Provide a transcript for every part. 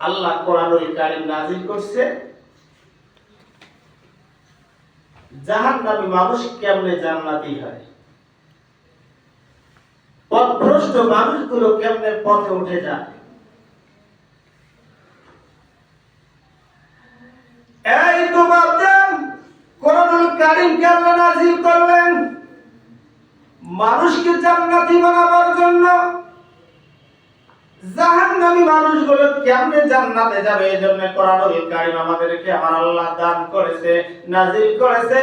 আল্লাহ কোরআনুল কারীম নাযিল করছে জাহান্নামী মানুষ কেমনে জান্নাতি হয়, পথভ্রষ্ট মানুষগুলো কেমনে পথে উঠে যায়। এই তো বাপজান, কোরআনুল কারীমকে আল্লাহ নাযিল করলেন মানুষকে জান্নাতি বানাবার জন্য। জাহান্নামী মানুষগুলো কেমনে জান্নাতে যাবে এজন্য কোরআনুল কারীম আমাদেরকে আমার আল্লাহ দান করেছে, নাযিল করেছে।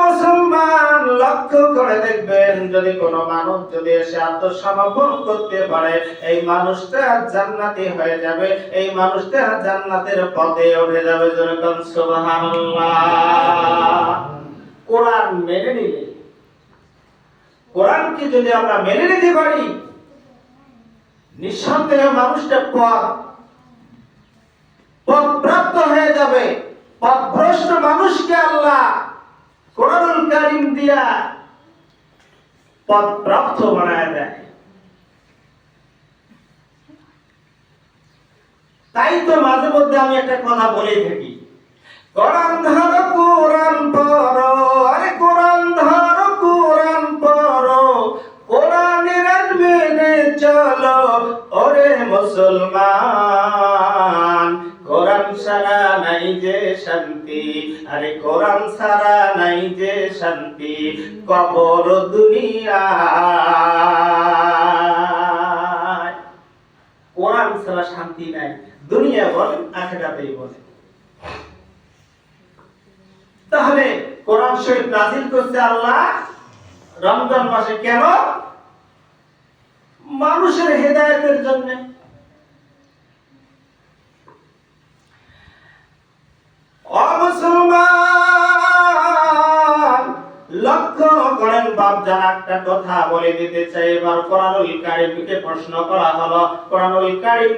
মুসলমান লক্ষ্য করে দেখবেন, যদি কোনো মানুষ যদি এসে আত্মসমর্পণ করতে পারে এই মানুষটা জান্নাতি হয়ে যাবে, এই মানুষটা জান্নাতের পথে উঠে যাবে। যেরকম সুবহানাল্লাহ। কোরআন মেনে নিলে, কোরআনকে যদি আমরা মেনে নিতে পারি, নিঃসন্দেহে মানুষটা পথপ্রাপ্ত হয়ে যাবে। পথভ্রষ্ট মানুষকে আল্লাহ কোরআনুল কারীম দিয়া পথপ্রাপ্ত বানায় দেয়। তাই তো মাঝে মধ্যে আমি একটা কথা বলে থাকি, কোরআন ধরো কোরআন পড়ো, আরে কোরআন ধরো কোরআন পড়ো, কোরআনের মেনে চলো ওরে মুসলমান। কোরআন ছাড়া নাই যে শান্তি, আরে কোরআন ছাড়া নাই যে শান্তি কবর দুনিয়া। কোরআন ছাড়া শান্তি নাই, দুনিয়া বলেন আখিরাতেই বলেন। তাহলে কোরআন শরীফ নাযিল করছে আল্লাহ রমজান মাসে, কেন? মানুষের হেদায়েতের জন্য। মুসলমান লক্ষ্য করেন বাপজান, একটা কথা বলে দিতে চাই। এবার কোরআনুল কারীমকে প্রশ্ন করা হলো, কোরআনুল কারীম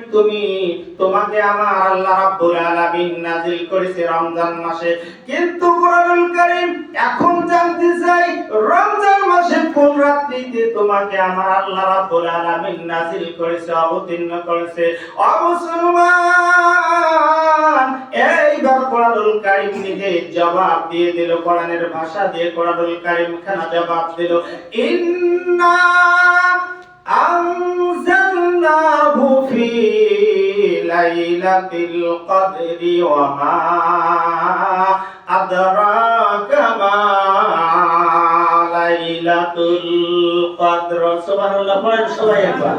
তোমাকে আমার আল্লাহ রাব্বুল আলামিন নাযিল করেছে রমজান মাসে, কিন্তু কোরআনুল কারীম এখন জানতে চাই রমজান মাসে কোন রাত্রিতে তোমাকে আমার আল্লাহ রাব্বুল আলামিন নাযিল করেছে, অবতীর্ণ করেছে। ও মুসলমান, এইবার কোরআনুল কারীম নিজে জবাব দিয়ে দিল, কোরআনের ভাষা দিয়ে কোরআনুল কারীম খানা জবাব দিল, ইন্না আনজালনাহু ফি লাইলাতিল কদরি ওয়া মা আদরাকা মা লাইলাতুল কদর। সুবহানাল্লাহ, পড়েন সবাই একবার।